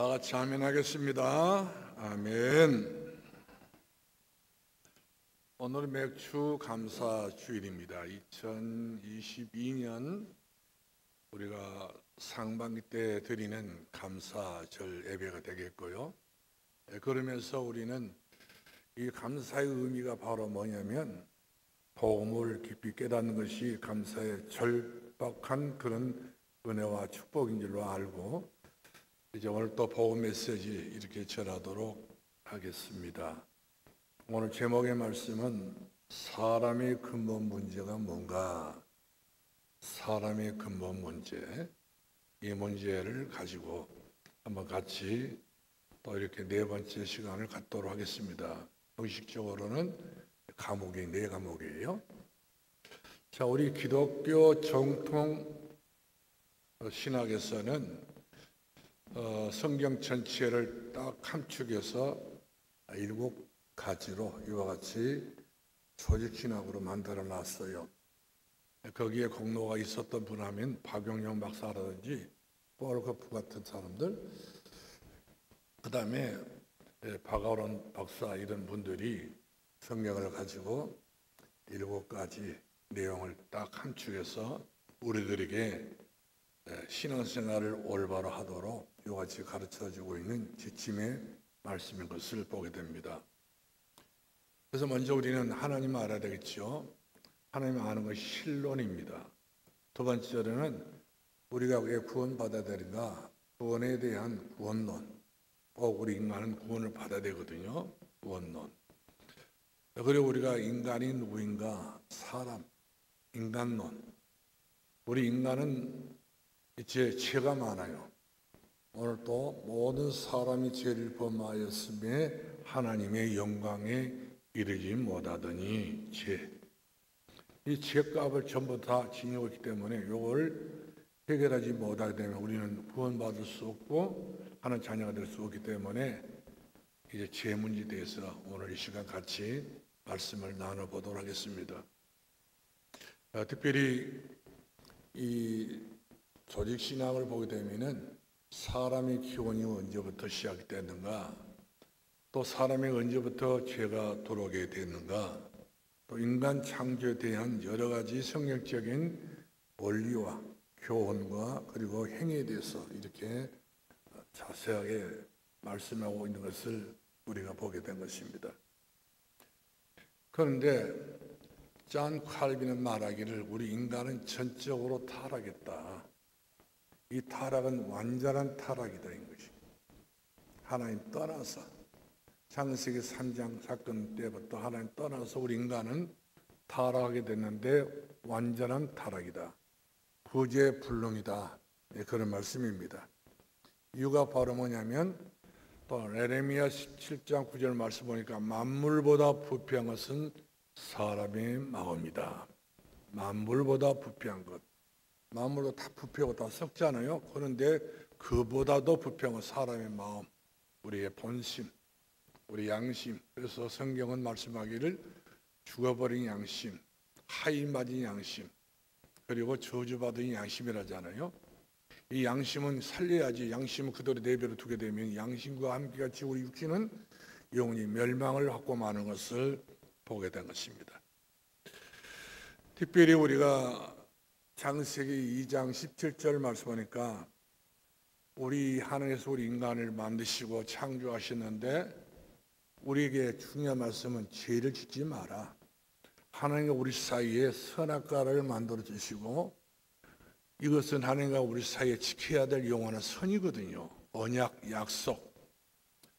다 같이 아멘 하겠습니다. 아멘. 오늘은 맥주 감사 주일입니다. 2022년 우리가 상반기 때 드리는 감사절 예배가 되겠고요. 그러면서 우리는 이 감사의 의미가 바로 뭐냐면 복음을 깊이 깨닫는 것이 감사의 절박한 그런 은혜와 축복인 줄로 알고 이제 오늘 또 복음 메시지 이렇게 전하도록 하겠습니다. 오늘 제목의 말씀은 사람의 근본 문제가 뭔가? 사람의 근본 문제, 이 문제를 가지고 한번 같이 또 이렇게 네 번째 시간을 갖도록 하겠습니다. 형식적으로는 과목이 네 과목이에요. 자, 우리 기독교 정통 신학에서는 성경 전체를 딱 함축해서 7가지로 이와 같이 조직신학으로 만들어 놨어요. 거기에 공로가 있었던 분 하면 박용영 박사라든지 포르코프 같은 사람들, 그 다음에 박아론 박사 이런 분들이 성경을 가지고 7가지 내용을 딱 함축해서 우리들에게 신앙생활을 올바로 하도록 이와 같이 가르쳐주고 있는 지침의 말씀인 것을 보게 됩니다. 그래서 먼저 우리는 하나님을 알아야 되겠죠. 하나님을 아는 것이 신론입니다. 두 번째로는 우리가 왜 구원받아야 되는가? 구원에 대한 구원론. 꼭 우리 인간은 구원을 받아야 되거든요. 구원론. 그리고 우리가 인간이 누구인가? 사람, 인간론. 우리 인간은 이제 죄가 많아요. 오늘 또 모든 사람이 죄를 범하였음에 하나님의 영광에 이르지 못하더니 죄. 이 죄값을 전부 다 지니고 있기 때문에 이걸 해결하지 못하게 되면 우리는 구원받을 수 없고 하나님 자녀가 될 수 없기 때문에 이제 죄 문제에 대해서 오늘 이 시간 같이 말씀을 나눠보도록 하겠습니다. 특별히 이 조직신학을 보게 되면은 사람의 기원이 언제부터 시작됐는가, 또 사람이 언제부터 죄가 들어오게 됐는가, 또 인간 창조에 대한 여러 가지 성경적인 원리와 교훈과 그리고 행위에 대해서 이렇게 자세하게 말씀하고 있는 것을 우리가 보게 된 것입니다. 그런데 존 칼빈은 말하기를 우리 인간은 전적으로 타락했다. 이 타락은 완전한 타락이다 인 것이. 하나님 떠나서 창세기 3장 사건 때부터 하나님 떠나서 우리 인간은 타락하게 됐는데 완전한 타락이다. 구제불능이다. 네, 그런 말씀입니다. 이유가 바로 뭐냐면 또 예레미야 17장 9절 말씀 보니까 만물보다 부패한 것은 사람의 마음이다. 만물보다 부패한 것. 만물도 다 부패하고 다 썩잖아요. 그런데 그보다도 부패한 건 사람의 마음, 우리의 본심, 우리 양심. 그래서 성경은 말씀하기를 죽어버린 양심, 하이 맞은 양심, 그리고 저주받은 양심이라잖아요. 이 양심은 살려야지. 양심은 그대로 내버려 두게 되면 양심과 함께 같이 우리 육신은 영원히 멸망을 하고 마는 것을 보게 된 것입니다. 특별히 우리가 창세기 2장 17절 말씀하니까 우리 하나님께서 우리 인간을 만드시고 창조하셨는데 우리에게 중요한 말씀은 죄를 짓지 마라. 하나님과 우리 사이에 선악과를 만들어 주시고 이것은 하나님과 우리 사이에 지켜야 될 영원한 선이거든요. 언약, 약속.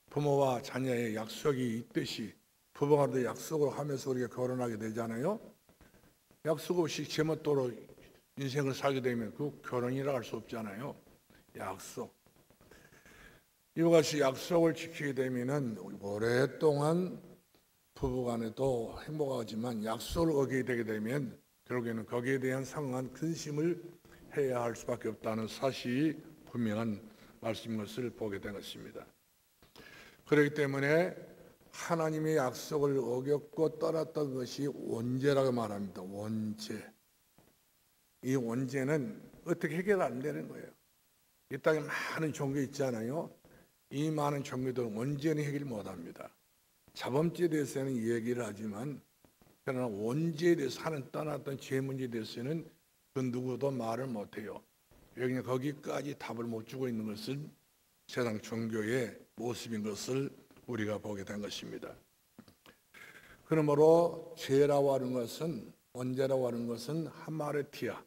부모와 자녀의 약속이 있듯이 부부간도 약속을 하면서 우리가 결혼하게 되잖아요. 약속 없이 제멋대로 인생을 살게 되면 그 결혼이라 할 수 없잖아요. 약속. 이와 같이 약속을 지키게 되면은 오랫동안 부부간에도 행복하지만 약속을 어기게 되게 되면 결국에는 거기에 대한 상응한 근심을 해야 할 수밖에 없다는 사실이 분명한 말씀인 것을 보게 된 것입니다. 그렇기 때문에 하나님의 약속을 어겼고 떠났던 것이 원죄라고 말합니다. 원죄. 이 원죄는 어떻게 해결 안 되는 거예요. 이 땅에 많은 종교 있잖아요. 이 많은 종교들은 온전히 해결 못합니다. 자범죄에 대해서는 얘기를 하지만 그러나 원죄에 대해서 하는 떠났던 죄 문제에 대해서는 그 누구도 말을 못해요. 왜냐하면 거기까지 답을 못 주고 있는 것은 세상 종교의 모습인 것을 우리가 보게 된 것입니다. 그러므로 죄라고 하는 것은, 원죄라고 하는 것은 하마르티아,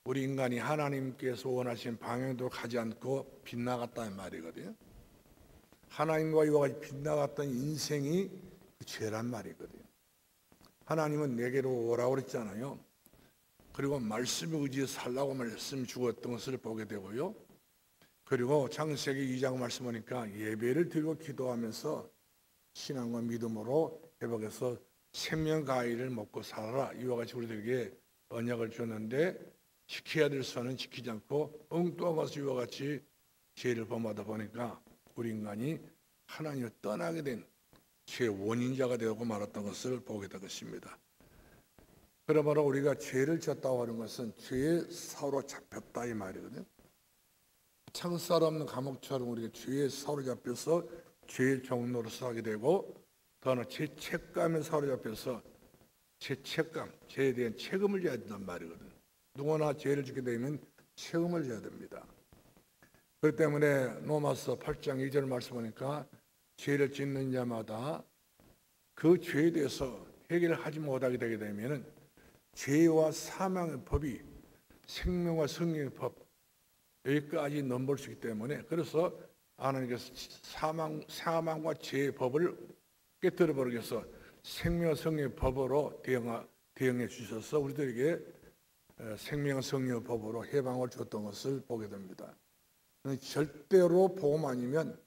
우리 인간이 하나님께서 원하신 방향대로 가지 않고 빗나갔다는 말이거든요. 하나님과 이와 같이 빗나갔던 인생이 그 죄란 말이거든요. 하나님은 내게로 오라고 그랬잖아요. 그리고 말씀에 의지해 살라고 말씀 주었던 것을 보게 되고요. 그리고 창세기 2장 말씀 보니까 예배를 드리고 기도하면서 신앙과 믿음으로 회복해서 생명 가위를 먹고 살아라, 이와 같이 우리들에게 언약을 줬는데 지켜야 될 선은 지키지 않고 엉뚱한 것을 이와 같이 죄를 범하다 보니까 우리 인간이 하나님을 떠나게 된 죄의 원인자가 되고 말았던 것을 보게 된 것입니다. 그러므로 우리가 죄를 졌다고 하는 것은 죄에 사로잡혔다 이 말이거든요. 창살 없는 감옥처럼 우리가 죄에 사로잡혀서 죄의 종로로서 하게 되고, 더나 죄책감에 사로잡혀서 죄책감, 죄에 대한 책임을 져야 된단 말이거든요. 누구나 죄를 짓게 되면 책임을 져야 됩니다. 그렇기 때문에 로마서 8장 2절 말씀 보니까 죄를 짓는 자마다 그 죄에 대해서 해결을 하지 못하게 되게 되면 죄와 사망의 법이 생명과 성령의 법, 여기까지 넘볼 수 있기 때문에, 그래서 하나님께서 사망과 죄의 법을 깨뜨려 버리기 위해서 생명과 성령의 법으로 대응해 주셔서 우리들에게 생명과 성령의 법으로 해방을 줬던 것을 보게 됩니다. 절대로 복음 아니면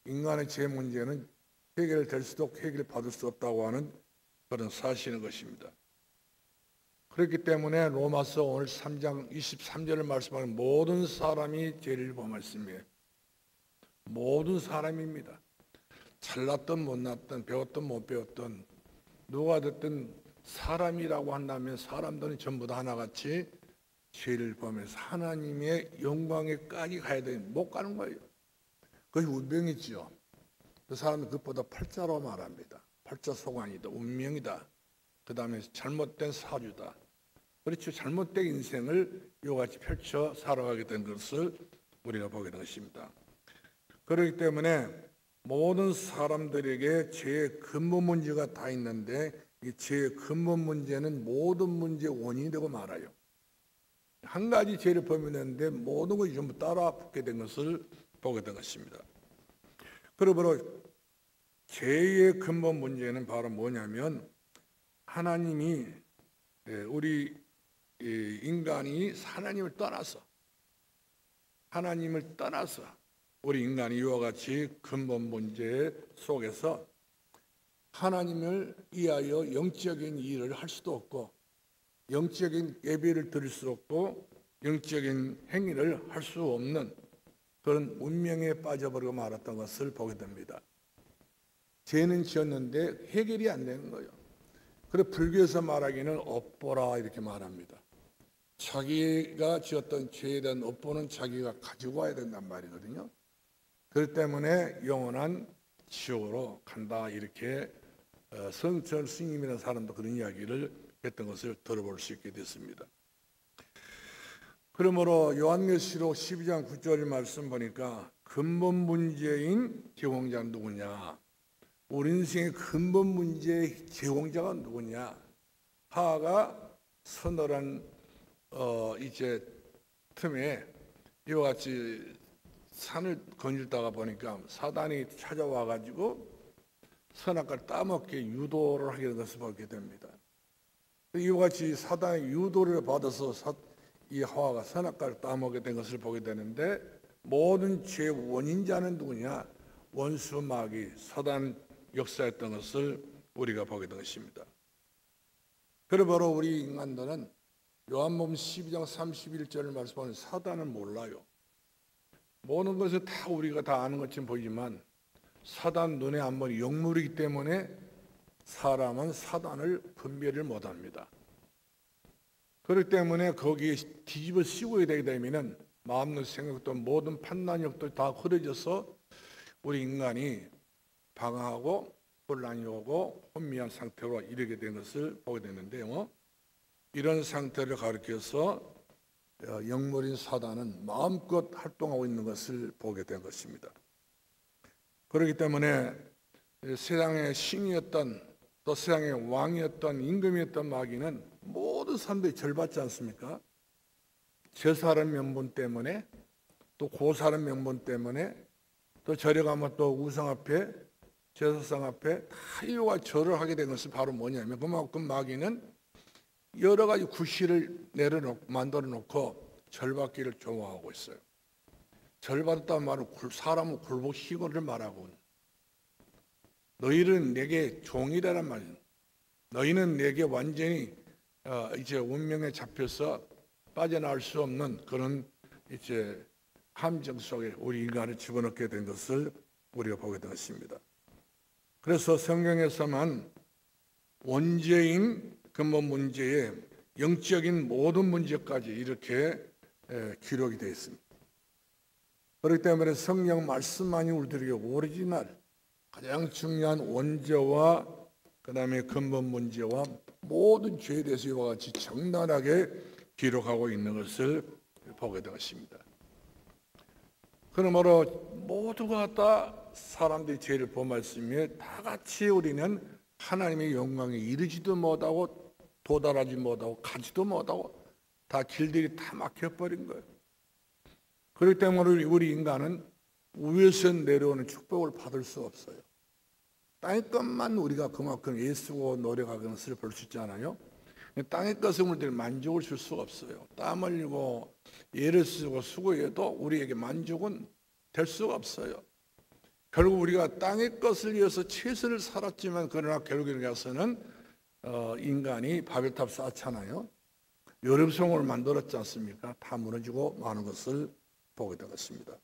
인간의 죄 문제는 해결될 수도 없고 해결받을 수 없다고 하는 그런 사실인 것입니다. 그렇기 때문에 로마서 오늘 3장 23절을 말씀하는 모든 사람이 죄를 범했으며, 모든 사람입니다. 잘났든 못났든 배웠든 못 배웠든 누가 됐든 사람이라고 한다면 사람들은 전부 다 하나같이 죄를 범해서 하나님의 영광에까지 가야 되는, 못 가는 거예요. 그것이 운명이지요. 그 사람은 그것보다 팔자로 말합니다. 팔자 소관이다, 운명이다. 그 다음에 잘못된 사주다. 그렇죠. 잘못된 인생을 이와 같이 펼쳐 살아가게 된 것을 우리가 보게 된 것입니다. 그렇기 때문에 모든 사람들에게 죄의 근본 문제가 다 있는데 이 죄의 근본 문제는 모든 문제의 원인이 되고 말아요. 한 가지 죄를 범했는데 모든 것이 전부 따라 붙게 된 것을 보게 된 것입니다. 그러므로 죄의 근본 문제는 바로 뭐냐면, 하나님이 우리 인간이 하나님을 떠나서 우리 인간이 이와 같이 근본 문제 속에서 하나님을 위하여 영적인 일을 할 수도 없고, 영적인 예배를 드릴 수 없고, 영적인 행위를 할 수 없는 그런 운명에 빠져버리고 말았던 것을 보게 됩니다. 죄는 지었는데 해결이 안 되는 거예요. 그래서 불교에서 말하기는 업보라 이렇게 말합니다. 자기가 지었던 죄에 대한 업보는 자기가 가지고 와야 된단 말이거든요. 그렇기 때문에 영원한 지옥으로 간다, 이렇게 성철 스님이라는 사람도 그런 이야기를 했던 것을 들어볼 수 있게 됐습니다. 그러므로 요한계시록 12장 9절 말씀 보니까 근본 문제인 제공자는 누구냐, 우리 인생의 근본 문제의 제공자가 누구냐. 하하가 서늘한 이제 틈에 이와 같이 산을 거닐다가 보니까 사단이 찾아와 가지고 선악과를 따먹게 유도를 하게 된 것을 보게 됩니다. 이와 같이 사단의 유도를 받아서 이 하와가 선악과를 따먹게 된 것을 보게 되는데, 모든 죄의 원인자는 누구냐, 원수 마귀 사단 역사했던 것을 우리가 보게 된 것입니다. 그러므로 우리 인간들은 요한복음 12장 31절을 말씀하는 사단은 몰라요. 모든 것을 다 우리가 다 아는 것처럼 보이지만 사단 눈에 안 보이는 영물이기 때문에 사람은 사단을 분별을 못합니다. 그렇기 때문에 거기에 뒤집어 씌우게 되게 되면 마음의 생각도 모든 판단력도 다 흐려져서 우리 인간이 방황하고 혼란이 오고 혼미한 상태로 이르게 된 것을 보게 되는데요. 이런 상태를 가리켜서 영물인 사단은 마음껏 활동하고 있는 것을 보게 된 것입니다. 그렇기 때문에 세상의 신이었던 또 세상의 왕이었던 임금이었던 마귀는 모든 사람들이 절받지 않습니까? 제사라는 명분 때문에 또 고사라는 명분 때문에 또 절에 가면 또 우상 앞에 제사상 앞에 다 이유가 절을 하게 된 것은 바로 뭐냐면 그만큼 마귀는 여러 가지 구실을 만들어 놓고 절받기를 좋아하고 있어요. 절받았다는 말은 사람은 굴복시고를 말하고 너희는 내게 종이라는 말이에요. 너희는 내게 완전히 이제 운명에 잡혀서 빠져나올 수 없는 그런 이제 함정 속에 우리 인간을 집어넣게 된 것을 우리가 보게 되었습니다. 그래서 성경에서만 원죄인 근본 문제에 영적인 모든 문제까지 이렇게 기록이 되어 있습니다. 그렇기 때문에 성경 말씀만이 우리들에게 오리지널 가장 중요한 원죄와 그 다음에 근본 문제와 모든 죄에 대해서 이와 같이 적나라하게 기록하고 있는 것을 보게 되었습니다. 그러므로 모두가 다 사람들이 죄를 범했으며 다 같이 우리는 하나님의 영광에 이르지도 못하고 도달하지 못하고 가지도 못하고 다 길들이 다 막혀버린 거예요. 그렇기 때문에 우리 인간은 위에서 내려오는 축복을 받을 수 없어요. 땅의 것만 우리가 그만큼 애쓰고 노력하는 것을 볼 수 있잖아요. 땅의 것은 우리들이 만족을 줄 수가 없어요. 땀 흘리고 애를 쓰고 수고해도 우리에게 만족은 될 수가 없어요. 결국 우리가 땅의 것을 위해서 최선을 살았지만 그러나 결국에 가서는 인간이 바벨탑 쌓잖아요. 여름성을 만들었지 않습니까? 다 무너지고 마는 것을 보게 되었습니다.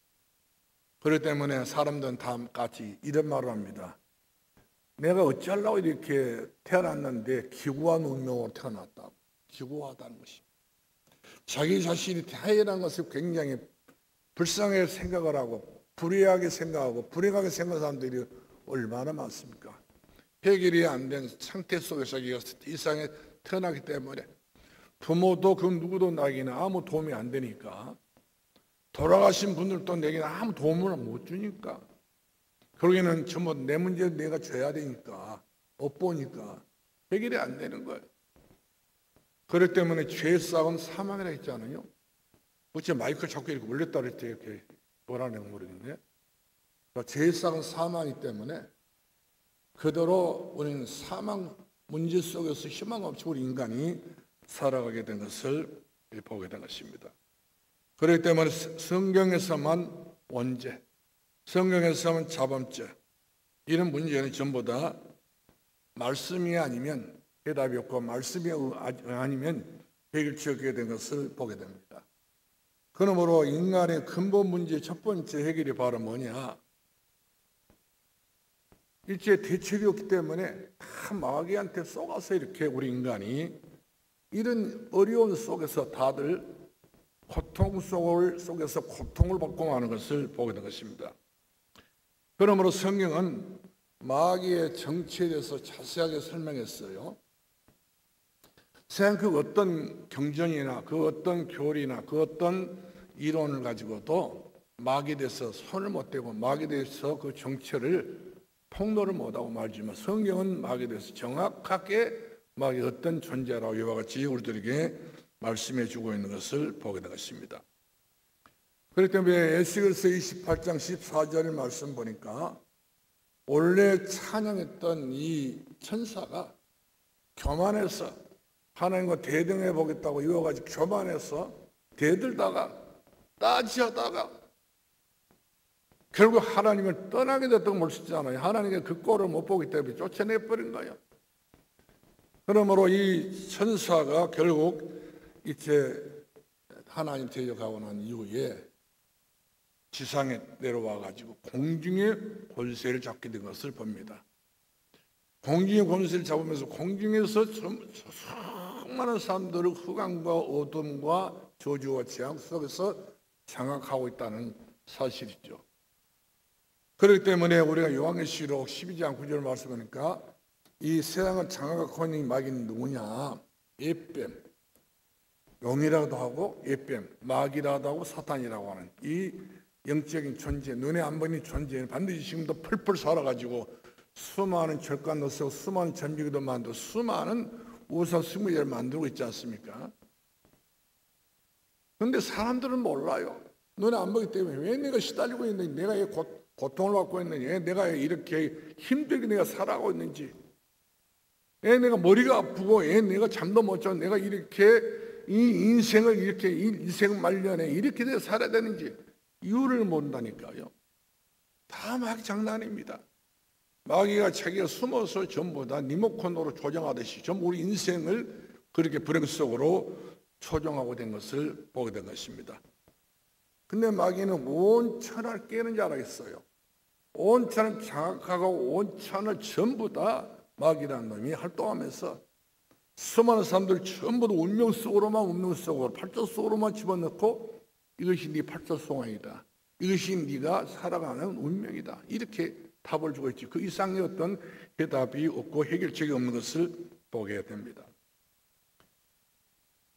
그렇기 때문에 사람들은 다 같이 이런 말을 합니다. 내가 어찌하려고 이렇게 태어났는데 기구한 운명으로 태어났다고. 기구하다는 것이 자기 자신이 태어난 것을 굉장히 불쌍하게 생각을 하고 불의하게 생각하고 불행하게 생각하는 사람들이 얼마나 많습니까? 해결이 안 된 상태 속에서 이 세상에 태어나기 때문에 부모도 그 누구도 나에게는 아무 도움이 안 되니까 돌아가신 분들도 내게는 아무 도움을 못 주니까 결국에는 전부 내 문제를 내가 져야 되니까 못 보니까 해결이 안 되는 거예요. 그렇기 때문에 죄의 싹은 사망이라 했잖아요. 어째 마이크를 자꾸 이렇게 올렸다 그랬지 이렇게 뭐라는 모르겠네. 죄의 싹은 사망이기 때문에 그대로 우리는 사망 문제 속에서 희망 없이 우리 인간이 살아가게 된 것을 보게 된 것입니다. 그렇기 때문에 성경에서만 원죄, 성경에서만 자범죄 이런 문제는 전부 다 말씀이 아니면 해답이 없고 말씀이 아니면 해결치 없게 된 것을 보게 됩니다. 그러므로 인간의 근본 문제 첫 번째 해결이 바로 뭐냐? 일체 대책이 없기 때문에 다 마귀한테 쏘가서 이렇게 우리 인간이 이런 어려운 속에서 다들 고통 속에서 고통을 받고 마는 것을 보게 된 것입니다. 그러므로 성경은 마귀의 정치에 대해서 자세하게 설명했어요. 세상 그 어떤 경전이나 그 어떤 교리나 그 어떤 이론을 가지고도 마귀에 대해서 손을 못 대고 마귀에 대해서 그 정체를 폭로를 못하고 말지만 성경은 마귀에 대해서 정확하게 마귀가 어떤 존재라고 이와 같이 우리들에게 말씀해 주고 있는 것을 보게 되었습니다. 그렇기 때문에 에스겔서 28장 14절의 말씀 보니까 원래 찬양했던 이 천사가 교만해서 하나님과 대등해 보겠다고 이와 같이 교만해서 대들다가 따지하다가 결국 하나님을 떠나게 됐다고 볼 수 있잖아요. 하나님께 그 꼴을 못 보기 때문에 쫓아내버린 거예요. 그러므로 이 천사가 결국 이제 하나님 대적하고 난 이후에 지상에 내려와 가지고 공중의 권세를 잡게 된 것을 봅니다. 공중의 권세를 잡으면서 공중에서 수많은 사람들을 흑암과 어둠과 저주와 재앙 속에서 장악하고 있다는 사실이죠. 그렇기 때문에 우리가 요한계시록 12장 9절 말씀하니까 이 세상을 장악하고 있는 마귀는 누구냐? 예뱀, 용이라고도 하고 예뱀, 마귀라고도 하고 사탄이라고 하는 이 영적인 존재, 눈에 안 보이는 존재는 반드시 지금도 펄펄 살아가지고 수많은 절간도 쓰고 수많은 전비기도 만들고 수많은 우상 숭배를 만들고 있지 않습니까? 그런데 사람들은 몰라요. 눈에 안 보기 때문에 왜 내가 시달리고 있는지, 내가 왜 고통을 받고 있는지, 왜 내가 이렇게 힘들게 내가 살아가고 있는지, 왜 내가 머리가 아프고 왜 내가 잠도 못 자고 내가 이렇게 이 인생을 이렇게 인생 말년에 이렇게 내가 살아야 되는지 이유를 모른다니까요. 다 마귀 장난입니다. 마귀가 자기가 숨어서 전부 다 리모컨으로 조정하듯이 전부 우리 인생을 그렇게 불행 속으로 조정하고 된 것을 보게 된 것입니다. 근데 마귀는 온 천하를 깨는 줄 알았어요. 온 천을 장악하고 온 천을 전부 다 마귀라는 놈이 활동하면서 수많은 사람들 전부 다 운명 속으로 팔자 속으로만 집어넣고 이것이 네 팔자송아이다, 이것이 네가 살아가는 운명이다, 이렇게 답을 주고 있지. 그 이상의 어떤 해답이 없고 해결책이 없는 것을 보게 됩니다.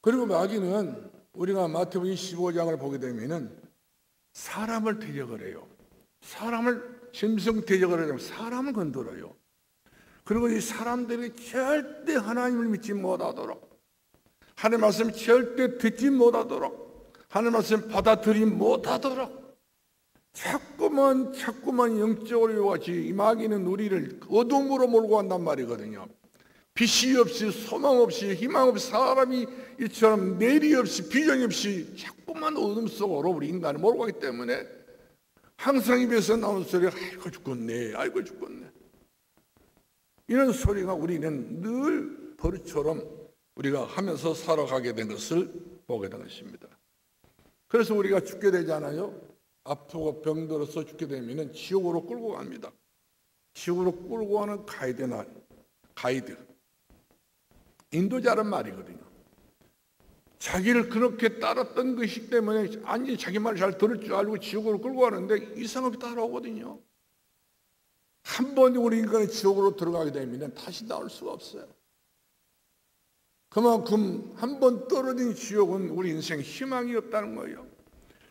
그리고 마귀는 우리가 마태복음 15장을 보게 되면은 사람을 대적을 해요. 사람을 짐승 대적을 하면 사람을 건드려요. 그리고 이 사람들이 절대 하나님을 믿지 못하도록, 하나님 말씀 절대 듣지 못하도록, 하나님 말씀 받아들이지 못하도록 자꾸만 영적으로 요같이 이 마귀는 우리를 어둠으로 몰고 간단 말이거든요. 빛이 없이 소망 없이 희망 없이 사람이 이처럼 내리 없이 비전이 없이 자꾸만 어둠 속으로 우리 인간을 몰고 가기 때문에 항상 입에서 나오는 소리가 아이고 죽겠네, 아이고 죽겠네, 이런 소리가 우리는 늘 버릇처럼 우리가 하면서 살아가게 된 것을 보게 된 것입니다. 그래서 우리가 죽게 되잖아요. 아프고 병들어서 죽게 되면 지옥으로 끌고 갑니다. 지옥으로 끌고 가는 가이드, 인도자란 말이거든요. 자기를 그렇게 따랐던 것이기 때문에 아니 자기 말을 잘 들을 줄 알고 지옥으로 끌고 가는데 이상하게 따라오거든요. 한 번 우리 인간이 지옥으로 들어가게 되면 다시 나올 수가 없어요. 그만큼 한 번 떨어진 지옥은 우리 인생에 희망이 없다는 거예요.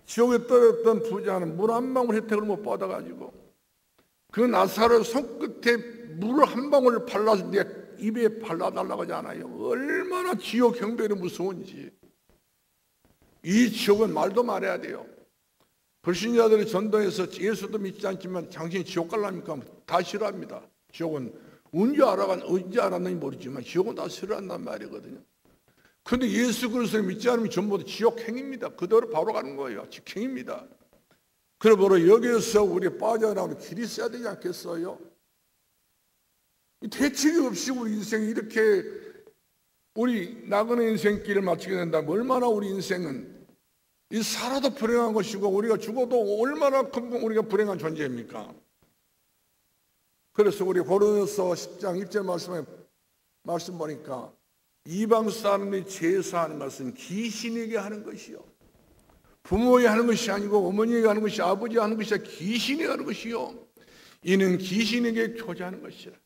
지옥에 떨어졌던 부자는 물 한 방울 혜택을 못 받아가지고 그 나사로 손끝에 물 한 방울 발라서 내 입에 발라달라고 하잖아요. 얼마나 지옥 경배로 무서운지. 이 지옥은 말도 말해야 돼요. 불신자들이 전도해서 예수도 믿지 않지만 당신이 지옥 갈랍니까? 다 싫어합니다. 지옥은 언제 알았는지 모르지만 지옥은 다 싫어한단 말이거든요. 그런데 예수 그리스도를 믿지 않으면 전부 다 지옥행입니다. 그대로 바로 가는 거예요. 직행입니다. 그러므로 여기에서 우리 빠져나오는 길이 있어야 되지 않겠어요? 대책이 없이 우리 인생이 이렇게 우리 나그네 인생길을 마치게 된다면 얼마나 우리 인생은 이 살아도 불행한 것이고 우리가 죽어도 얼마나 큰 우리가 불행한 존재입니까? 그래서 우리 고린도서 10장 1절 말씀 보니까 이방 사람이 제사하는 것은 귀신에게 하는 것이요, 부모에게 하는 것이 아니고 어머니에게 하는 것이 아버지에게 하는 것이 아니라 귀신에게 하는 것이요, 이는 귀신에게 교제하는 것이라.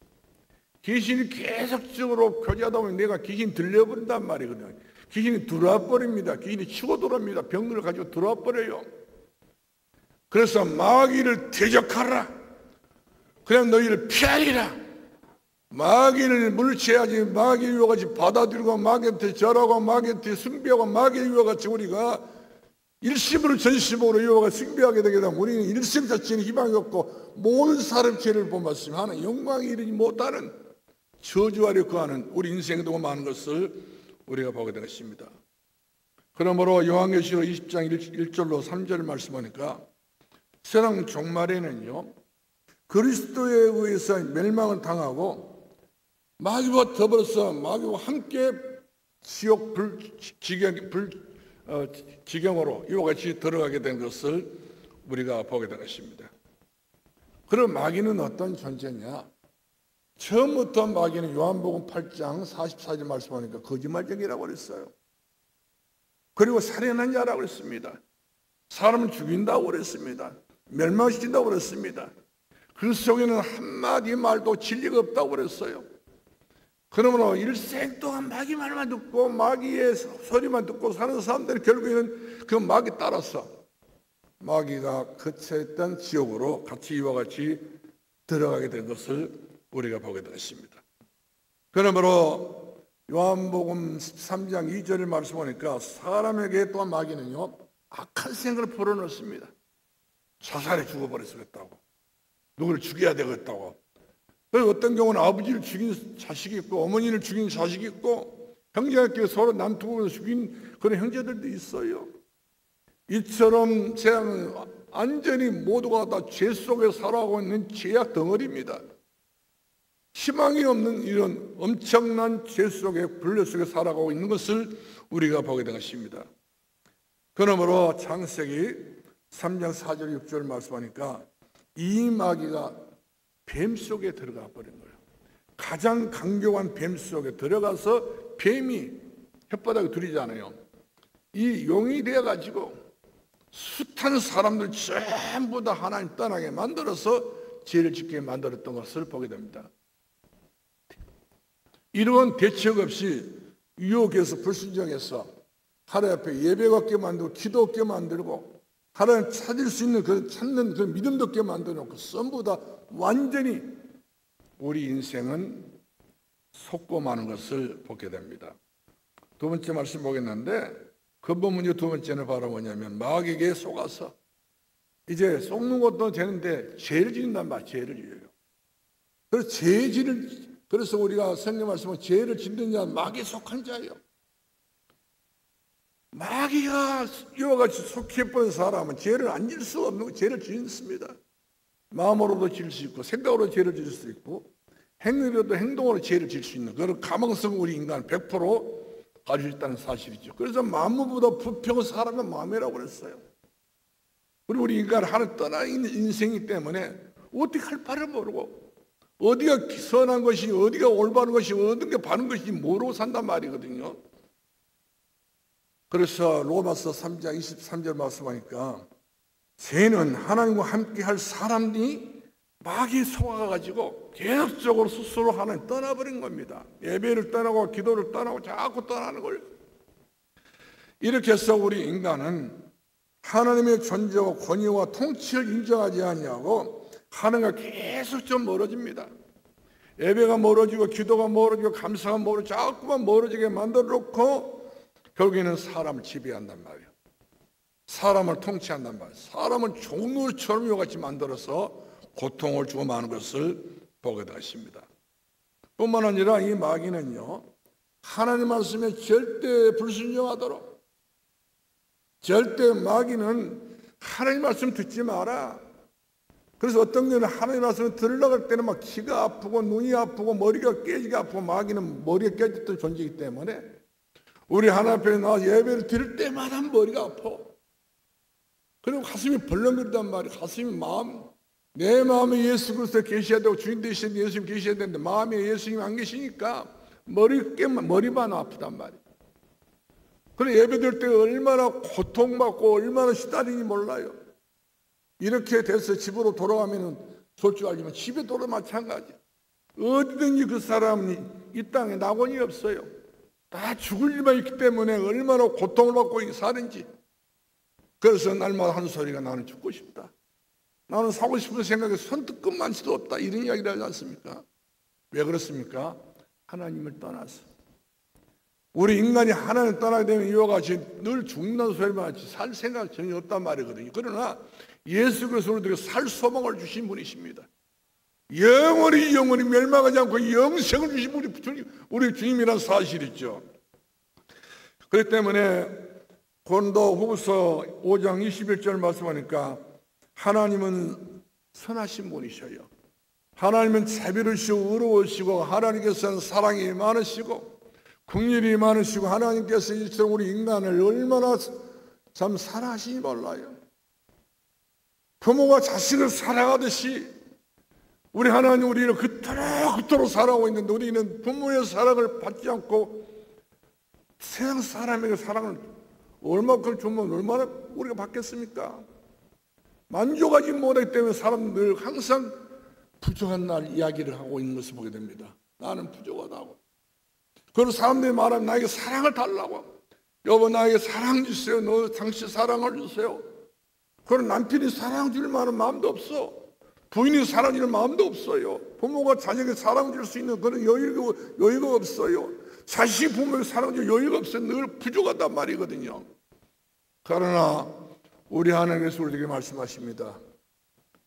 귀신이 계속적으로 교제하다 보면 내가 귀신 들려버린단 말이거든요. 귀신이 들어와 버립니다. 귀신이 치고 들어옵니다. 병을 가지고 들어와 버려요. 그래서 마귀를 대적하라. 그냥 너희를 피하리라. 마귀를 물리쳐야지. 마귀 유혹같이 받아들이고 마귀한테 절하고 마귀한테 숭배하고 마귀 유혹같이 우리가 일심으로 전심으로 유혹을 숭배하게 되게 되면 우리는 일생 자체는 희망이 없고 모든 사람 죄를 본받으면 하는 영광이 이르지 못하는 저주하려 거하는 우리 인생도 많은 것을 우리가 보게 되겠습니다. 그러므로 요한계시록 20장 1절로 3절 말씀하니까 세상 종말에는요 그리스도에 의해서 멸망을 당하고 마귀와 더불어서 마귀와 함께 지옥 지경으로 이와 같이 들어가게 된 것을 우리가 보게 된 것입니다. 그럼 마귀는 어떤 존재냐? 처음부터 마귀는 요한복음 8장 44절 말씀하니까 거짓말쟁이라고 그랬어요. 그리고 살인한 자라고 그랬습니다. 사람을 죽인다고 그랬습니다. 멸망시킨다고 그랬습니다. 그 속에는 한마디 말도 진리가 없다고 그랬어요. 그러므로 일생 동안 마귀 말만 듣고 마귀의 소리만 듣고 사는 사람들은 결국에는 그 마귀 따라서 마귀가 거처했던 지옥으로 같이 이와 같이 들어가게 된 것을 우리가 보게 되었습니다. 그러므로 요한복음 13장 2절을 말씀하니까 사람에게 또한 마귀는요 악한 생각을 불어넣습니다. 자살해 죽어버렸겠다고, 누구를 죽여야 되겠다고. 그리고 어떤 경우는 아버지를 죽인 자식이 있고 어머니를 죽인 자식이 있고 형제끼리 서로 난투고 죽인 그런 형제들도 있어요. 이처럼 세상은 완전히 모두가 다 죄 속에 살아가고 있는 죄악 덩어리입니다. 희망이 없는 이런 엄청난 죄 속에 불려 속에 살아가고 있는 것을 우리가 보게 된 것입니다. 그러므로 창세기 3장 4절 6절 말씀하니까 이 마귀가 뱀 속에 들어가 버린 거예요. 가장 강력한 뱀 속에 들어가서 뱀이 혓바닥에 들이잖아요. 이 용이 되어가지고 숱한 사람들 전부 다 하나님 떠나게 만들어서 죄를 짓게 만들었던 것을 보게 됩니다. 이런 대책 없이 유혹해서 불순종해서 하나님 앞에 예배가 없게 만들고 기도 없게 만들고 하나님 찾을 수 있는 그 찾는 그 믿음도 없게 만들어놓고 전부 다 완전히 우리 인생은 속고 마는 것을 보게 됩니다. 두 번째 말씀 보겠는데 근본 문제 두 번째는 바로 뭐냐면 마귀에게 속아서 이제 속는 것도 되는데 죄를 짓는단 말이에요. 죄를 지어요. 그래서 우리가 성경 말씀은 죄를 짓는 자는 마귀에 속한 자예요. 마귀가 이와 같이 속해버린 사람은 죄를 안 지을 수 없는 죄를 짓습니다. 마음으로도 지을 수 있고 생각으로 죄를 지을 수 있고 행위로도 행동으로 죄를 지을 수 있는 그런 가망성 우리 인간 100% 가지고 있다는 사실이죠. 그래서 마음보다 부평한 사람의 마음이라고 그랬어요. 그리고 우리 인간은 하늘 떠나 있는 인생이기 때문에 어떻게 할 바를 모르고 어디가 선한 것이 어디가 올바른 것이 어디가 바른 것인지 모르고 산단 말이거든요. 그래서 로마서 3장 23절 말씀하니까 죄는 하나님과 함께 할 사람이 마귀에 속아가지고 계속적으로 스스로 하나님 떠나버린 겁니다. 예배를 떠나고 기도를 떠나고 자꾸 떠나는 거예요. 이렇게 해서 우리 인간은 하나님의 존재와 권위와 통치를 인정하지 않냐고 하나님과 계속 좀 멀어집니다. 예배가 멀어지고 기도가 멀어지고 감사가 멀어지고 자꾸만 멀어지게 만들어 놓고 결국에는 사람을 지배한단 말이에요. 사람을 통치한단 말이에요. 사람은 종노처럼 이같이 만들어서 고통을 주고 마는 것을 보게 되십니다. 뿐만 아니라 이 마귀는요 하나님 말씀에 절대 불순종하도록 절대 마귀는 하나님 말씀 듣지 마라. 그래서 어떤 경우는 하나님 말씀을 들으려고 할 때는 막 귀가 아프고 눈이 아프고 머리가 깨지게 아프고 마귀는 머리가 깨졌던 존재이기 때문에 우리 하나님 앞에 나와 예배를 드릴 때마다 머리가 아파. 그리고 가슴이 벌렁거린단 말이에요. 가슴이 내 마음에 예수 그리스도 계셔야 되고 주인 되신 예수님 계셔야 되는데 마음에 예수님이 안 계시니까 머리만 아프단 말이에요. 그래 예배드릴 때 얼마나 고통받고 얼마나 시달리는지 몰라요. 이렇게 돼서 집으로 돌아가면 좋을 줄 알지만 집에 돌아도 마찬가지. 어디든지 그 사람이 이 땅에 낙원이 없어요. 다 죽을 일만 있기 때문에 얼마나 고통을 받고 사는지. 그래서 날마다 하는 소리가 나는 죽고 싶다. 나는 사고 싶은 생각에 손톱 끝만치도 없다. 이런 이야기를 하지 않습니까? 왜 그렇습니까? 하나님을 떠나서. 우리 인간이 하나님을 떠나게 되면 이와 같이 늘 죽는 소리만 하지 살 생각 전혀 없단 말이거든요. 그러나 예수 그리스도로 우리에게 살 소망을 주신 분이십니다. 영원히 멸망하지 않고 영생을 주신 우리 주님이라는 사실이죠. 그렇기 때문에 고린도 후서 5장 21절 말씀하니까 하나님은 선하신 분이셔요. 하나님은 자비로우시고 의로우시고 하나님께서는 사랑이 많으시고 긍휼이 많으시고 하나님께서 이처럼 우리 인간을 얼마나 참 사랑하시니 몰라요. 부모가 자식을 사랑하듯이 우리 하나님 우리를 그토록 사랑하고 있는데 우리는 부모의 사랑을 받지 않고 세상 사람에게 사랑을 얼마큼 주면 얼마나 우리가 받겠습니까? 만족하지 못하기 때문에 사람들 항상 부족한 날 이야기를 하고 있는 것을 보게 됩니다. 나는 부족하다고. 그리고 사람들이 말하면 나에게 사랑을 달라고. 여보 나에게 사랑 주세요. 너 당신 사랑을 주세요. 그런 남편이 사랑 줄 만한 마음도 없어. 부인이 사랑 줄 마음도 없어요. 부모가 자녀에게 사랑 줄 수 있는 그런 여유가 없어요. 자식이 부모에게 사랑 줄 여유가 없어요. 늘 부족하단 말이거든요. 그러나 우리 하나님께서 우리에게 말씀하십니다.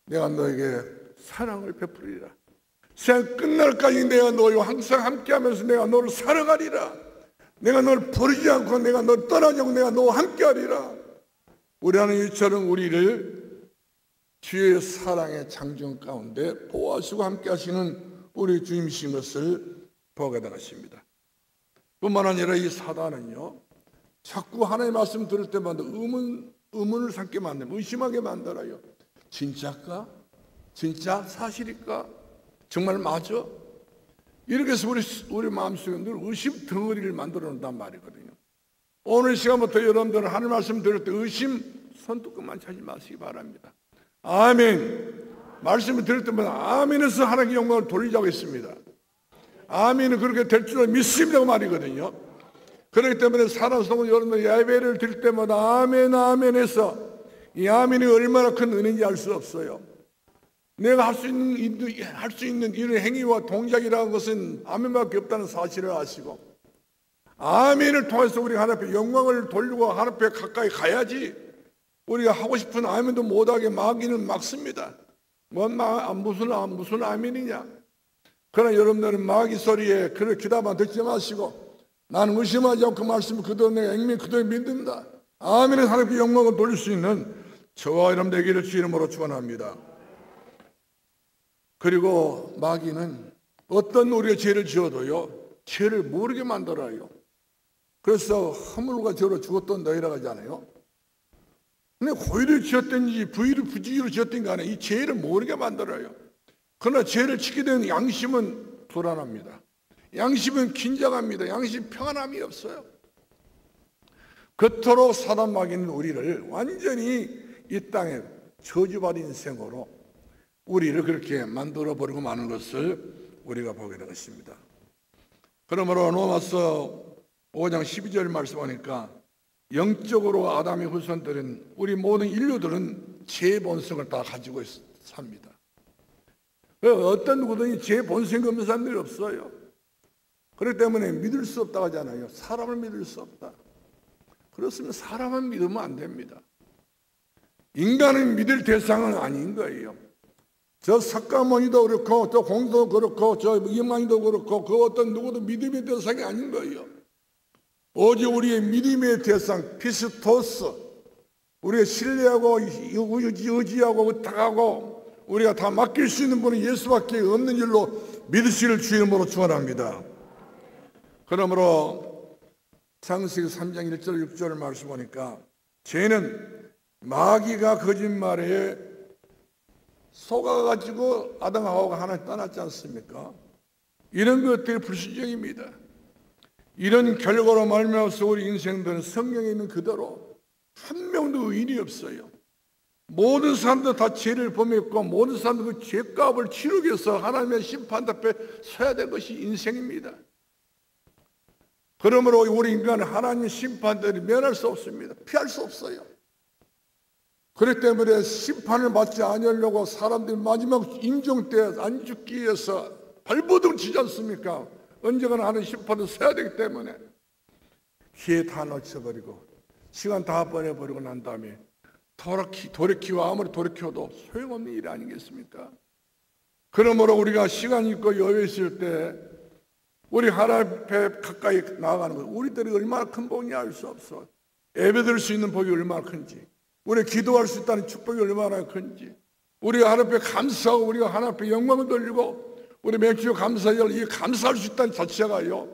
내가 너에게 사랑을 베풀리라. 세상 끝날까지 내가 너와 항상 함께하면서 내가 너를 사랑하리라. 내가 너를 버리지 않고 내가 너를 떠나지 않고 내가 너와 함께하리라. 우리 하나님 이처럼 우리를 주의 사랑의 장정 가운데 보호하시고 함께하시는 우리 주님이신 것을 보게 되었습니다. 뿐만 아니라 이 사단은요, 자꾸 하나님의 말씀 들을 때마다 의문을 삼게 만들고 의심하게 만들어요. 진짜일까? 진짜 사실일까? 정말 맞아? 이렇게 해서 우리 마음속에 늘 의심 덩어리를 만들어 놓는단 말이거든요. 오늘 시간부터 여러분들은 하나님 말씀 들을 때 의심 손뚜껑만 차지 마시기 바랍니다. 아멘. 말씀을 들을 때마다 아멘에서 하나님의 영광을 돌리자고 했습니다. 아멘은 그렇게 될 줄 믿습니다고 말이거든요. 그렇기 때문에 사람 속은 여러분들 예배를 드릴 때마다 아멘 아멘에서 이 아멘이 얼마나 큰 은혜인지 알 수 없어요. 내가 할 수 있는 이런 행위와 동작이라는 것은 아멘밖에 없다는 사실을 아시고 아멘을 통해서 우리가 하나님 앞에 영광을 돌리고 하나님 앞에 가까이 가야지 우리가 하고 싶은 아멘도 못하게 막기는 막습니다. 무슨 아멘이냐. 그러나 여러분들은 마귀 소리에 그런 기다만 듣지 마시고 나는 의심하지 않고 그 말씀을 그대로 내가 액면 그대로 믿는다. 아멘에 하나님께 영광을 돌릴 수 있는 저와 여러분 되기를 주 이름으로 축원합니다. 그리고 마귀는 어떤 우리가 죄를 지어도요 죄를 모르게 만들어요. 그래서 허물과 죄로 죽었던 너희라고 하잖아요. 근데 고의를 지었든지 부지로 지었든지 간에 이 죄를 모르게 만들어요. 그러나 죄를 지게 되는 양심은 불안합니다. 양심은 긴장합니다. 양심 평안함이 없어요. 그토록 사단 마귀는 우리를 완전히 이 땅에 저주받은 인생으로 우리를 그렇게 만들어버리고 마는 것을 우리가 보게 되었습니다. 그러므로 로마서 5장 12절 말씀하니까 영적으로 아담의 후손들은 우리 모든 인류들은 죄의 본성을 다 가지고 삽니다. 어떤 누구든지 죄의 본성이 없는 사람들이 없어요. 그렇기 때문에 믿을 수 없다고 하잖아요. 사람을 믿을 수 없다. 그렇으면 사람을 믿으면 안 됩니다. 인간을 믿을 대상은 아닌 거예요. 저 석가모니도 그렇고 저 공도 그렇고 저 이만희도 그렇고 그 어떤 누구도 믿음의 대상이 아닌 거예요. 오직 우리의 믿음의 대상 피스토스, 우리가 신뢰하고 의지하고 의탁하고 우리가 다 맡길 수 있는 분은 예수밖에 없는 줄로 믿으시기를 주 이름으로 축원합니다. 그러므로 창세기 3장 1절 6절을 말씀 보니까 죄는 마귀가 거짓말에 속아가지고 아담하고가 하나님 떠났지 않습니까? 이런 것들이 불신정입니다. 이런 결과로 말미암아서 우리 인생들은 성경에 있는 그대로 한 명도 의인이 없어요. 모든 사람들 다 죄를 범했고 모든 사람들 그 죄값을 치르기 위해서 하나님의 심판 앞에 서야 될 것이 인생입니다. 그러므로 우리 인간은 하나님의 심판들을 면할 수 없습니다. 피할 수 없어요. 그렇기 때문에 심판을 받지 않으려고 사람들이 마지막 임종 때 안 죽기 위해서 발버둥 치지 않습니까? 언젠가는 하는 심판을 서야 되기 때문에 기회 다 놓쳐버리고 시간 다 보내버리고 난 다음에 돌이키고 아무리 돌이켜도 소용없는 일 아니겠습니까? 그러므로 우리가 시간이 있고 여유 있을 때 우리 하나님 앞에 가까이 나아가는 것, 우리들이 얼마나 큰 복인지 알 수 없어. 예배드릴 수 있는 복이 얼마나 큰지, 우리 기도할 수 있다는 축복이 얼마나 큰지, 우리가 하나님 앞에 감사하고 우리가 하나님 앞에 영광을 돌리고 우리 맥주 감사절 이 감사할 수 있다는 자체가요.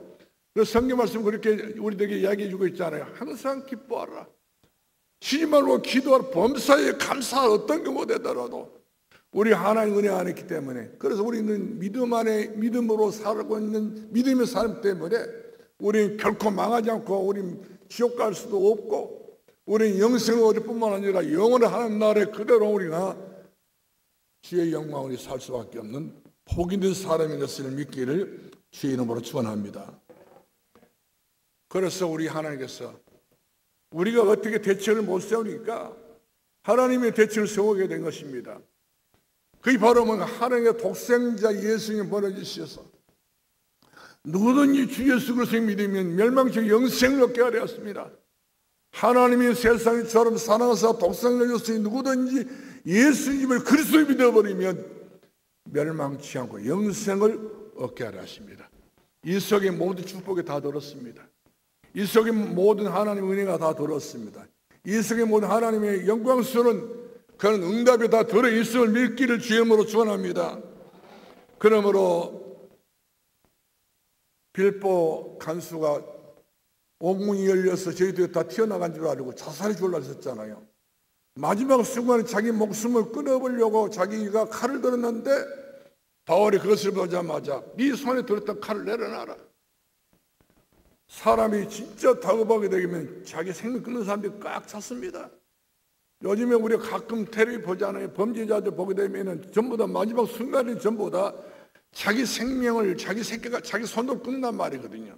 그 성경 말씀 그렇게 우리들에게 이야기해 주고 있잖아요. 항상 기뻐하라. 쉬지 말고 기도하라. 범사에 감사할 어떤 경우가 되더라도 우리 하나님 은혜 안에 있기 때문에, 그래서 우리는 믿음 안에 믿음으로 살고 있는 믿음의 삶 때문에 우리는 결코 망하지 않고 우리 지옥 갈 수도 없고 우리는 영생을 얻을 뿐만 아니라 영원한 하나님 나라에 그대로 우리가 주의 영광을 살 수밖에 없는 복인된 사람인 것을 믿기를 주의 이름으로 축원합니다. 그래서 우리 하나님께서 우리가 어떻게 대책을 못 세우니까 하나님의 대책을 세우게 된 것입니다. 그게 바로 뭔가 하나님의 독생자 예수님을 보내주셔서 누구든지 주 예수 그리스도를 믿으면 멸망적 영생을 얻게 하였습니다. 하나님이 세상처럼 사랑하사 독생자 예수님 누구든지 예수님을 그리스도를 믿어버리면 멸망치 않고 영생을 얻게 하려 하십니다. 이 속에 모든 축복이 다 들었습니다. 이 속에 모든 하나님의 은혜가 다 들었습니다. 이 속에 모든 하나님의 영광스러운 그런 응답이 다 들어있음을 믿기를 주임으로 축원합니다. 그러므로 빌보 간수가 옥문이 열려서 저희들이 다 튀어나간 줄 알고 자살이 줄라 했었잖아요. 마지막 순간에 자기 목숨을 끊어보려고 자기가 칼을 들었는데 바울이 그것을 보자마자 네 손에 들었던 칼을 내려놔라. 사람이 진짜 다급하게 되면 자기 생명 끊는 사람들이 꽉 찼습니다. 요즘에 우리가 가끔 텔레비 보잖아요. 범죄자들 보게 되면 전부 다 마지막 순간이 전부 다 자기 생명을 자기 새끼가 자기 손으로 끊는단 말이거든요.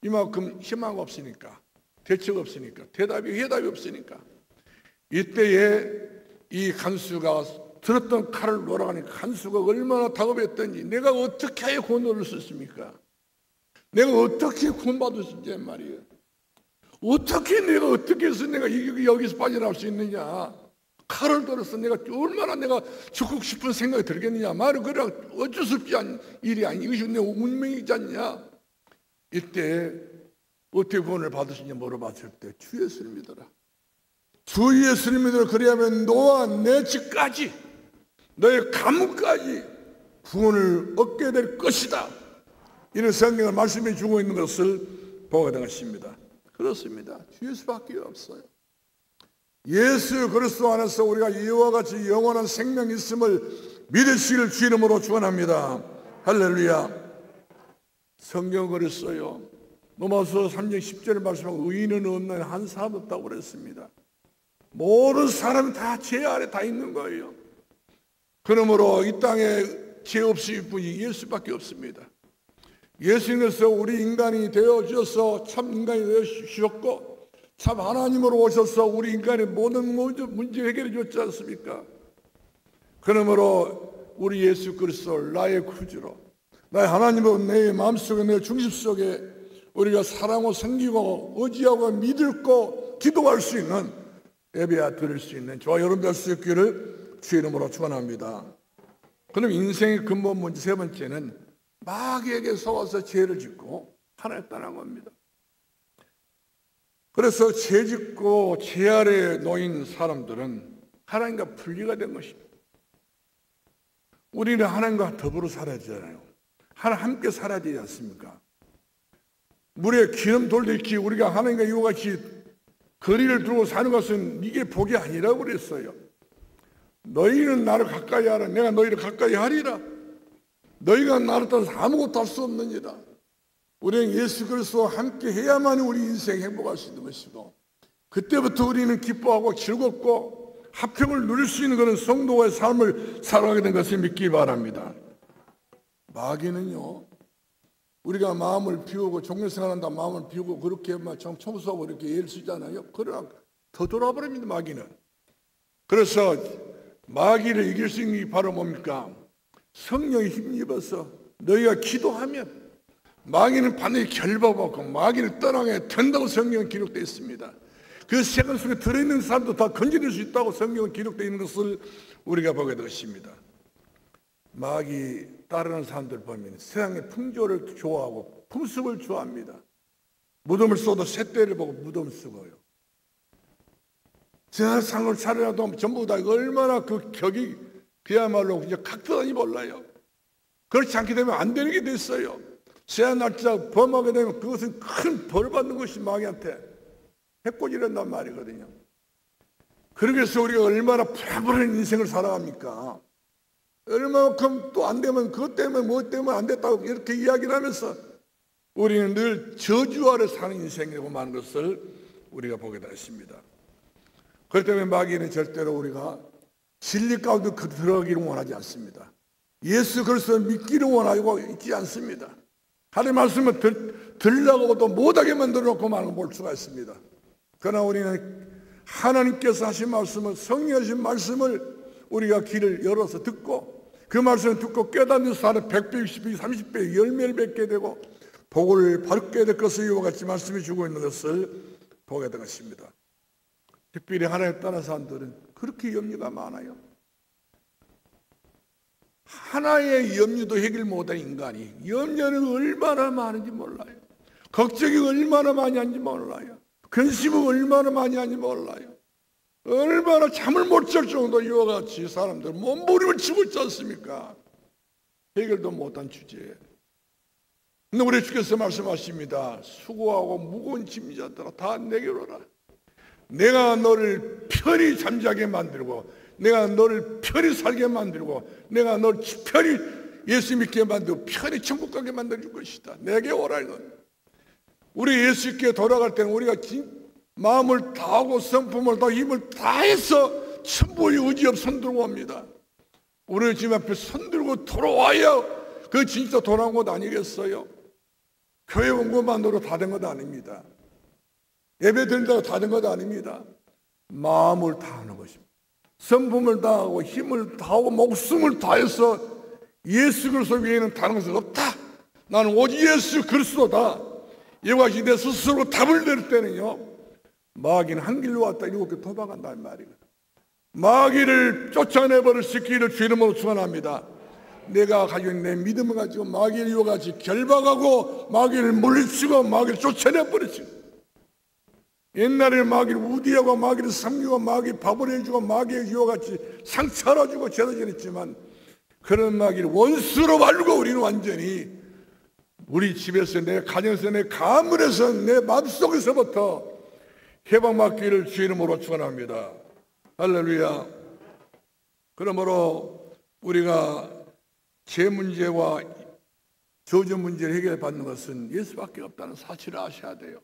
이만큼 희망 없으니까, 대책 없으니까, 해답이 없으니까. 이때에 이 간수가 들었던 칼을 놓아가니까 간수가 얼마나 다급했던지 내가 어떻게 하여 구원을 수 있습니까? 내가 어떻게 구원받을 수 있냐 말이에요. 내가 어떻게 해서 내가 여기서 빠져나올 수 있느냐. 칼을 들어서 얼마나 내가 죽고 싶은 생각이 들겠느냐. 말은 그래 어쩔 수 없지 일이 아니 이것이 내 운명이지 않냐. 이때 어떻게 구원을 받으시냐 물어봤을 때 주 예수를 믿어라. 주 예수를 믿어라. 그리하면 너와 내 집까지 너의 가문까지 구원을 얻게 될 것이다. 이런 성경을 말씀해 주고 있는 것을 보게 된 것입니다. 그렇습니다. 주 예수밖에 없어요. 예수 그리스도 안에서 우리가 이와 같이 영원한 생명이 있음을 믿으시기를 주 이름으로 축원합니다. 할렐루야. 성경은 그랬어요. 로마서 3장 10절을 말씀하고 의인은 없는 한 사람 없다고 그랬습니다. 모든 사람이 다 죄 아래 다 있는 거예요. 그러므로 이 땅에 죄 없으신 분이 예수밖에 없습니다. 예수님께서 우리 인간이 되어주셔서 참 인간이 되어주셨고 참 하나님으로 오셔서 우리 인간의 모든 문제 해결해 줬지 않습니까? 그러므로 우리 예수 그리스도 나의 구주로 나의 하나님으로 내 마음속에 내 중심 속에 우리가 사랑하고 섬기고 의지하고 믿고 기도할 수 있는 예배야 드릴 수 있는 저와 여러분 될 수 있기를 주 이름으로 축원합니다. 그럼 인생의 근본 문제 세 번째는 마귀에게 속아서 죄를 짓고 하나님 떠난 겁니다. 그래서 죄 짓고 죄 아래에 놓인 사람들은 하나님과 분리가 된 것입니다. 우리는 하나님과 더불어 살아야 되잖아요. 하나님 함께 살아야 되지 않습니까? 물에 기름 돌리기 우리가 하나님과 이와 같이 거리를 두고 사는 것은 이게 복이 아니라고 그랬어요. 너희는 나를 가까이 하라. 내가 너희를 가까이 하리라. 너희가 나를 따라서 아무것도 할 수 없느니라. 우리는 예수 그리스도와 함께 해야만 우리 인생 행복할 수 있는 것이고 그때부터 우리는 기뻐하고 즐겁고 화평을 누릴 수 있는 그런 성도의 삶을 살아가게 된 것을 믿기 바랍니다. 마귀는요, 우리가 마음을 비우고 종교생활한다 마음을 비우고 그렇게 좀 청소하고 이렇게 예를 쓰잖아요. 그러나 더 돌아버립니다. 마귀는. 그래서 마귀를 이길 수 있는 게 바로 뭡니까? 성령에 힘입어서 너희가 기도하면 마귀는 반드시 결박받고 마귀를 떠나게 된다고 성경은 기록되어 있습니다. 그 세상 속에 들어있는 사람도 다 건져낼 수 있다고 성경은 기록되어 있는 것을 우리가 보게 되었습니다. 마귀 따르는 사람들 보면 세상의 풍조를 좋아하고 풍습을 좋아합니다. 무덤을 쏘도 쇳대를 보고 무덤을 쓰고요. 세상을 차려놔도 전부 다 얼마나 그 격이 그야말로 이제 각도다니 몰라요. 그렇지 않게 되면 안 되는 게 됐어요. 세한 날짜 범하게 되면 그것은 큰 벌 받는 것이 마귀한테 해코지란단 말이거든요. 그러기위해서 우리가 얼마나 불안불안한 인생을 살아갑니까? 얼마만큼 또 안 되면 그것 때문에 뭐 때문에 안 됐다고 이렇게 이야기를 하면서 우리는 늘 저주 아래 사는 인생이라고 하는 것을 우리가 보게 되었습니다. 그렇기 때문에 마귀는 절대로 우리가 진리 가운데 들어가기를 원하지 않습니다. 예수 그리스도를 믿기를 원하고 있지 않습니다. 하나님의 말씀을 들으려고도 못하게 만들어놓고 말고 볼 수가 있습니다. 그러나 우리는 하나님께서 하신 말씀을, 성령이 하신 말씀을 우리가 귀를 열어서 듣고 그 말씀을 듣고 깨닫는 사람 100배, 60배, 30배 열매를 맺게 되고 복을 받게 될 것을 이와 같이 말씀해 주고 있는 것을 보게 될 것입니다. 특별히 하나님 따른 사람들은 그렇게 염려가 많아요. 하나의 염려도 해결 못한 인간이 염려는 얼마나 많은지 몰라요. 걱정이 얼마나 많이 하는지 몰라요. 근심은 얼마나 많이 하는지 몰라요. 얼마나 잠을 못 잘 정도 이와 같이 사람들 몸부림을 치고 있지 않습니까? 해결도 못한 주제에. 근데 우리 주께서 말씀하십니다. 수고하고 무거운 짐자들아 다 내게로 오라. 내가 너를 편히 잠자게 만들고 내가 너를 편히 살게 만들고 내가 너를 편히 예수 믿게 만들고 편히 천국 가게 만들어줄 것이다. 내게 오라. 우리 예수께 돌아갈 때는 우리가 마음을 다하고 성품을 다하고 힘을 다해서 천부의 의지업 손들고 옵니다. 우리 집 앞에 손들고 돌아와야 그 진짜 돌아온 것 아니겠어요? 교회 온 것만으로 다 된 것 아닙니다. 예배 드린다고 다 된 것 아닙니다. 마음을 다하는 것입니다. 성품을 다하고 힘을 다하고 목숨을 다해서 예수 그리스도 외에는 다른 것은 없다. 나는 오직 예수 그리스도다. 이와 같이 내 스스로 답을 내릴 때는요, 마귀는 한 길로 왔다 7개 도망간다는 말이거든. 마귀를 쫓아내버릴 수 있기를 주 이름으로 축원합니다. 내가 가지고 있는 내 믿음을 가지고 마귀를 이와 같이 결박하고 마귀를 물리치고 마귀를 쫓아내버리지. 옛날에는 마귀를 우디하고 마귀를 섬기고 마귀 밥을 해주고 마귀의 이와 같이 상처를 주고 죄를 지냈지만 그런 마귀를 원수로 알고 우리는 완전히 우리 집에서 내 가정에서 내 가문에서 내 마음속에서부터 해방받기를 주 이름으로 축원합니다. 할렐루야. 그러므로 우리가 죄 문제와 저주 문제를 해결받는 것은 예수밖에 없다는 사실을 아셔야 돼요.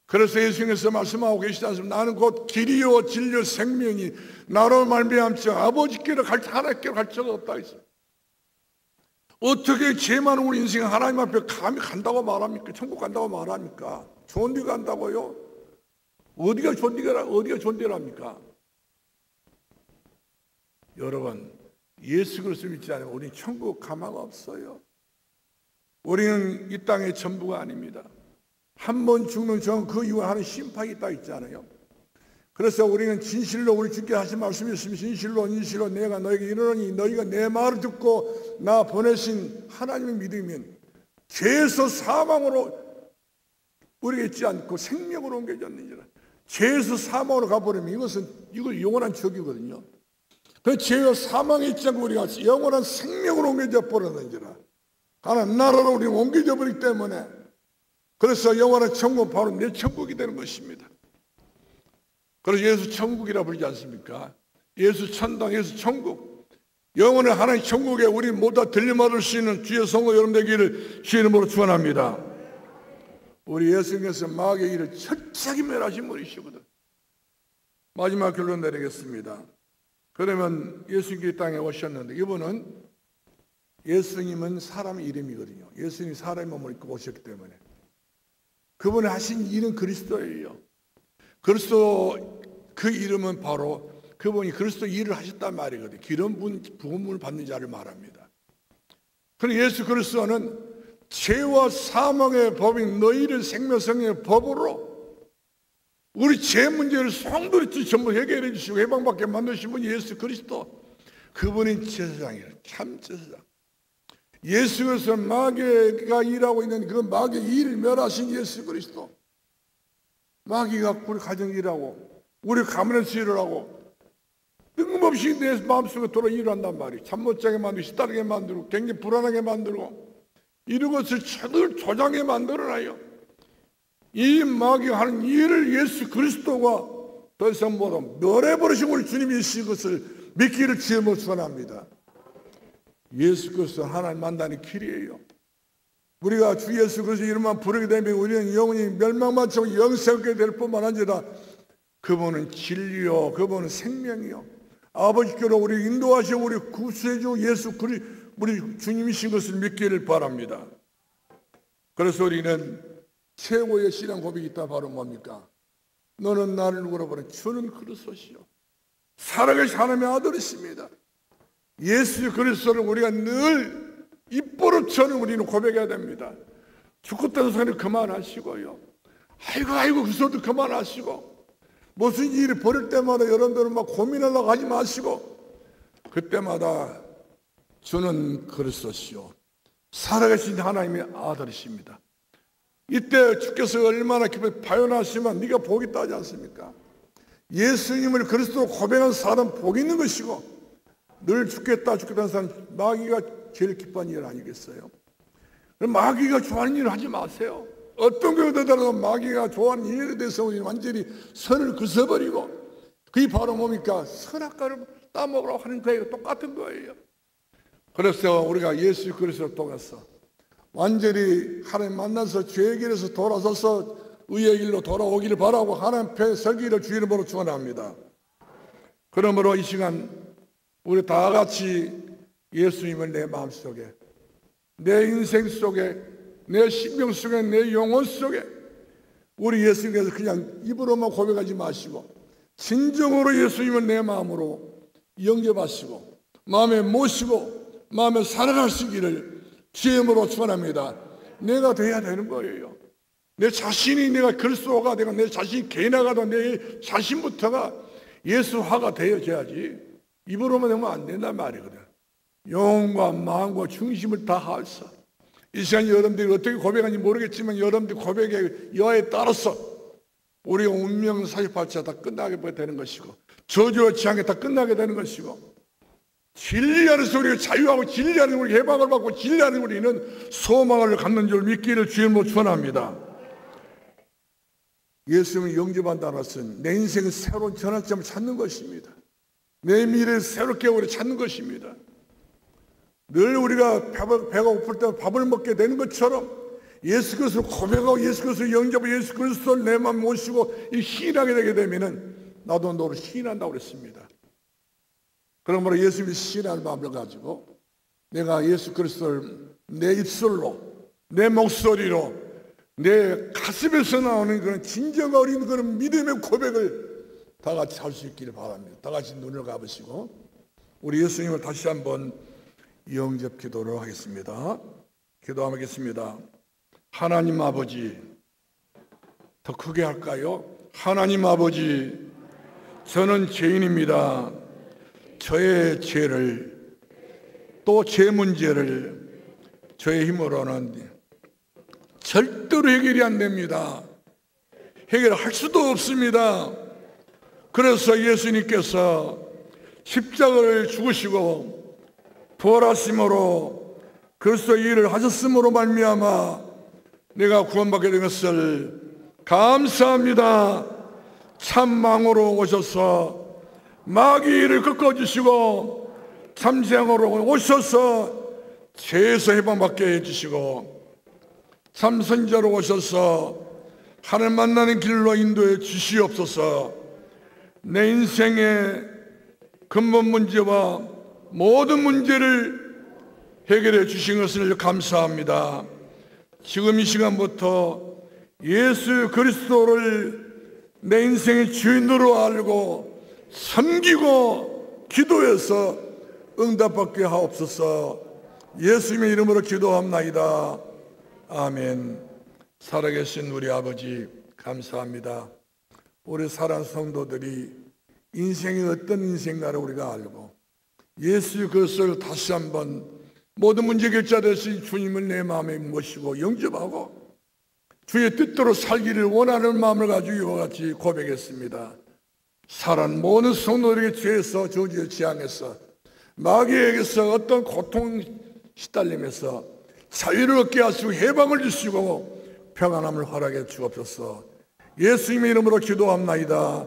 그래서 예수님께서 말씀하고 계시지 않습니까? 나는 곧 길이요 진리요 생명이 나로 말미암지 아버지께로 하나님께로 갈 자가 없다 했어요. 어떻게 죄 많은 우리 인생 하나님 앞에 감히 간다고 말합니까? 천국 간다고 말합니까? 좋은 데 간다고요? 어디가 좋은 데랍니까? 여러분, 예수 그리스도 믿지 않으면 우리는 천국 가망 없어요. 우리는 이 땅의 전부가 아닙니다. 한 번 죽는 전 그 이후에 하는 심판이 있다 있잖아요. 그래서 우리는 진실로 우리 주께 하신 말씀이 있으면 진실로 내가 너에게 이르노니 너희가 내 말을 듣고 나 보내신 하나님을 믿으면 죄에서 사망으로 우리가 있지 않고 생명으로 옮겨졌느니라. 죄에서 사망으로 가버리면 이걸 영원한 적이거든요. 그 죄와 사망에 있지 않고 우리가 영원한 생명으로 옮겨져 버렸느니라. 하나님 나라로 우리는 옮겨져 버리기 때문에 그래서 영원한 천국은 바로 내 천국이 되는 것입니다. 그래서 예수 천국이라 부르지 않습니까? 예수 천당, 예수 천국. 영원한 하나님 천국에 우리 모두 들림받을 수 있는 주의 성도 여러분 되기를 주 이름으로 축원합니다. 우리 예수님께서 마귀의 일을 철저하게 멸하신 분이시거든. 마지막 결론 내리겠습니다. 그러면 예수님이 이 땅에 오셨는데 이분은 예수님은 사람의 이름이거든요. 예수님이 사람의 몸을 입고 오셨기 때문에 그분이 하신 일은 그리스도예요. 그리스도 그 이름은 바로 그분이 그리스도 일을 하셨단 말이거든요. 기름 부음을 받는 자를 말합니다. 그런데 예수 그리스도는 죄와 사망의 법인 너희를 생명성의 법으로 우리 죄 문제를 성도리 전부 해결해 주시고 해방받게 만드신 분이 예수 그리스도. 그분이 제사장이에요. 참 제사장. 예수 그리스도 마귀가 일하고 있는 그 마귀의 일을 멸하신 예수 그리스도. 마귀가 우리 가정 일하고 우리 가문에서 일을 하고 뜬금없이 내 마음속에 돌아 일을 한단 말이에요. 잠 못 자게 만들고 시다르게 만들고 굉장히 불안하게 만들고 이런 것을 늘 조장하게 만들어놔요. 이 마귀가 하는 일을 예수 그리스도가 더 이상 못하면 멸해버리신 우리 주님이 이신 것을 믿기를 주님으로 축원합니다. 예수 그리스도 하나님 만나는 길이에요. 우리가 주 예수 그리스도 이름만 부르게 되면 우리는 영원히 멸망만 하고 영생하게 될 뿐만 아니라 그분은 진리요 그분은 생명이요 아버지께로 우리 인도하시고 우리 구세주 예수 우리 주님이신 것을 믿기를 바랍니다. 그래서 우리는 최고의 신앙 고백이 있다. 바로 뭡니까? 너는 나를 누구로 보내? 주는 그리스도시요 살아계신 하나님의 아들이십니다. 예수 그리스도를 우리가 늘 입버릇처럼 우리는 고백해야 됩니다. 죽었다는 소리를 그만하시고요. 아이고 그 소리도 그만하시고, 무슨 일이 벌일 때마다 여러분들은 막 고민하려고 하지 마시고, 그때마다 주는 그리스도시요 살아계신 하나님의 아들이십니다. 이때 주께서 얼마나 기쁘게 발견하시면 네가 복이 있다 하지 않습니까? 예수님을 그리스도로 고백한 사람 복이 있는 것이고, 늘 죽겠다는 사람 마귀가 제일 기뻐하는 일 아니겠어요? 마귀가 좋아하는 일을 하지 마세요. 어떤 경우에 더라도 마귀가 좋아하는 일에 대해서 우리는 완전히 선을 그어버리고, 그게 바로 뭡니까? 선악과를 따먹으라고 하는 거예요. 똑같은 거예요. 그래서 우리가 예수 그리스도를 통해서 완전히 하나님 만나서 죄의 길에서 돌아서서 의의 길로 돌아오기를 바라고 하나님 앞에 설기를 주의 이름으로 축원합니다. 그러므로 이 시간 우리 다 같이 예수님을 내 마음속에, 내 인생 속에, 내 심령 속에, 내 영혼 속에 우리 예수님께서 그냥 입으로만 고백하지 마시고 진정으로 예수님을 내 마음으로 영접하시고 마음에 모시고 마음에 살아가시기를 주의 이름으로 축원합니다. 내가 돼야 되는 거예요. 내 자신이 내가 그리스도가 되고 내 자신이 개나가도 내 자신부터가 예수화가 되어져야지 입으로만 되면 안 된단 말이거든. 영혼과 마음과 중심을 다하여서 이 시간 여러분들이 어떻게 고백하는지 모르겠지만 여러분들 고백의 여하에 따라서 우리의 운명 48차 다 끝나게 되는 것이고 저주와 지향에 다 끝나게 되는 것이고 진리 안에서 우리가 자유하고 진리 안에서 우리 해방을 받고 진리 안에서 우리는 소망을 갖는 줄 믿기를 주님으로 축원합니다. 예수님을 영접한다는 것은 내 인생의 새로운 전환점을 찾는 것입니다. 내 미래를 새롭게 우리 찾는 것입니다. 늘 우리가 배가 고플 때 밥을 먹게 되는 것처럼 예수 그리스도를 고백하고 예수 그리스도를 영접하고 예수 그리스도를 내 마음 모시고 이 시인하게 되게 되면은 나도 너를 시인한다고 그랬습니다. 그러므로 예수님이 시인하는 마음을 가지고 내가 예수 그리스도를 내 입술로, 내 목소리로, 내 가슴에서 나오는 그런 진정 어린 그런 믿음의 고백을 다 같이 할 수 있기를 바랍니다. 다 같이 눈을 감으시고 우리 예수님을 다시 한번 영접 기도를 하겠습니다. 기도하겠습니다. 하나님 아버지, 더 크게 할까요? 하나님 아버지, 저는 죄인입니다. 저의 죄를 또 제 문제를 저의 힘으로는 절대로 해결이 안 됩니다. 해결할 수도 없습니다. 그래서 예수님께서 십자가를 죽으시고 부활하심으로 그리스도 일을 하셨음으로 말미암아 내가 구원받게 된 것을 감사합니다. 참망으로 오셔서 마귀를 꺾어주시고 참생으로 오셔서 죄에서 해방받게 해주시고 참선자로 오셔서 하나님 만나는 길로 인도해 주시옵소서. 내 인생의 근본 문제와 모든 문제를 해결해 주신 것을 감사합니다. 지금 이 시간부터 예수 그리스도를 내 인생의 주인으로 알고 섬기고 기도해서 응답받게 하옵소서. 예수님의 이름으로 기도합나이다. 아멘. 살아계신 우리 아버지 감사합니다. 우리 사랑하는 성도들이 인생이 어떤 인생인가를 우리가 알고 예수 그리스도를 다시 한번 모든 문제 결자 되신 주님을 내 마음에 모시고 영접하고 주의 뜻대로 살기를 원하는 마음을 가지고 이와 같이 고백했습니다. 사랑 모든 성도들에게 죄에서 저주의 지향에서 마귀에게서 어떤 고통 시달림에서 자유를 얻게 하시고 해방을 주시고 평안함을 허락해 주옵소서. 예수님의 이름으로 기도합나이다.